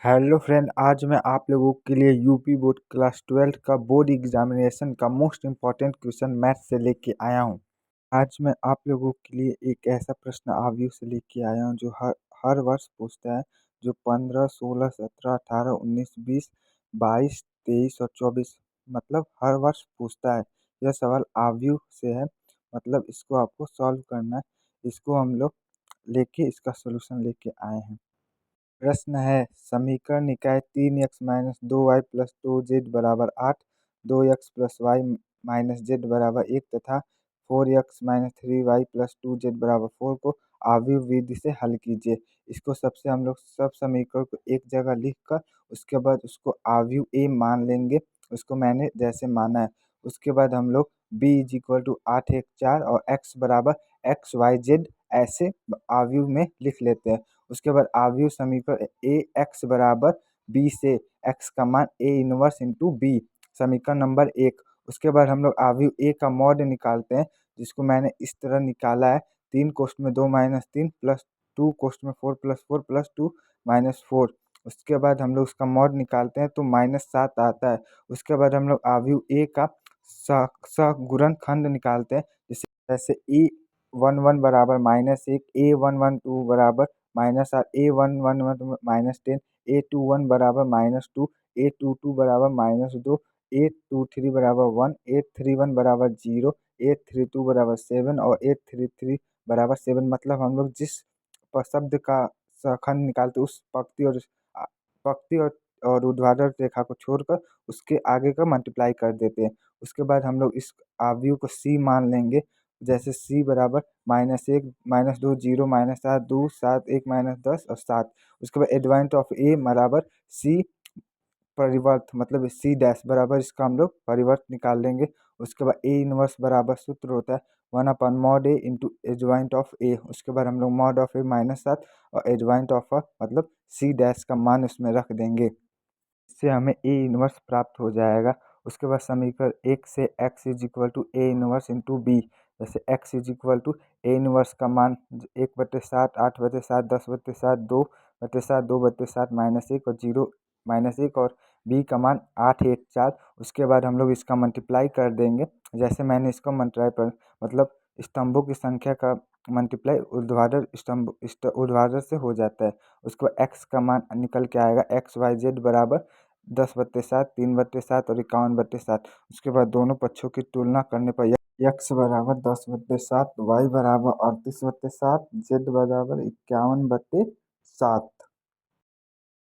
Hello friend, आज मैं आप लोगों के लिए यूपी बोर्ड क्लास 12 का बोर्ड एग्जामिनेशन का मोस्ट इम्पॉर्टेंट क्वेश्चन मैथ से लेके आया हूँ। आज मैं आप लोगों के लिए एक ऐसा प्रश्न आव्यूह से लेके आया हूँ जो हर हर वर्ष पूछता है। जो 15, 16, 17, 18, 19, 20, 22, 23 और 24 मतलब हर वर्ष पूछता है। यह सवाल आव्यूह से है, मतलब इसको आपको सॉल्व करना है। इसको हम लोग लेके इसका सोल्यूशन लेके आए हैं। प्रश्न है, समीकरण निकाय 3x-2y+2z बराबर 8, 2x+y-z बराबर 1 तथा 4x-3y+2z बराबर 4 को आव्यूह विधि से हल कीजिए। इसको सबसे हम लोग सब समीकरण को एक जगह लिखकर उसके बाद उसको आव्यूह ए मान लेंगे। उसको मैंने जैसे माना है। उसके बाद हम लोग b = 8 1 4 और x बराबर x y z ऐसे आव्यूह में लिख लेते हैं। उसके बाद आव्यूह समीकरण ए एक्स बराबर बी से एक्स का मान ए इनवर्स इंटू बी, समीकरण नंबर 1। उसके बाद हम लोग आव्यूह ए का मॉड निकालते हैं, जिसको मैंने इस तरह निकाला है। 3 कोष्ठ में 2 - 3 प्लस 2 कोष्ठ में 4 + 4 प्लस 2 - 4। उसके बाद हम लोग उसका मॉड निकालते हैं तो -7 आता है। उसके बाद हम लोग आव्यूह ए का सगुणनखंड निकालते हैं, जैसे E11 बराबर -1, A112 बराबर -8, A111 -10, A21 बराबर -2, A22 बराबर -2, A23 बराबर 1, A31 बराबर 0, A32 बराबर 7 और A33 बराबर 7। मतलब हम लोग जिस शब्द का खंड निकालते उस पंक्ति और ऊर्ध्वाधर रेखा को छोड़कर उसके आगे का मल्टीप्लाई कर देते हैं। उसके बाद हम लोग इस आव्यूह को सी मान लेंगे, जैसे सी बराबर -1 -2 0 -7 2 7 1 -10 और 7। उसके बाद एडवांट ऑफ ए बराबर सी परिवर्त, मतलब सी डैश बराबर इसका हम लोग परिवर्त निकाल लेंगे। उसके बाद ए इनवर्स बराबर सूत्र होता है 1/mod a into advent of a. उसके बाद हम लोग मॉड ऑफ ए -7 और एडवांट ऑफ मतलब सी डैश का मान उसमें रख देंगे। इससे हमें ए इनवर्स प्राप्त हो जाएगा। उसके बाद समीकरण 1 से x = A inverse into B, जैसे x = ए इनवर्स का मान 1/7 8/7 10/7 2/7 2/7 -1 और 0 -1 और b का मान 8 1 4। उसके बाद हम लोग इसका मल्टीप्लाई कर देंगे, जैसे मैंने इसको मल्टीप्लाई पर मतलब स्तंभों की संख्या का मल्टीप्लाई ऊर्ध्वाधर से हो जाता है। उसके बाद x का मान निकल के आएगा x y z बराबर 10/7 3/7 और 51/7। उसके बाद दोनों पक्षों की तुलना करने पर x बराबर 10/7, y बराबर 38/7, z बराबर 51/7।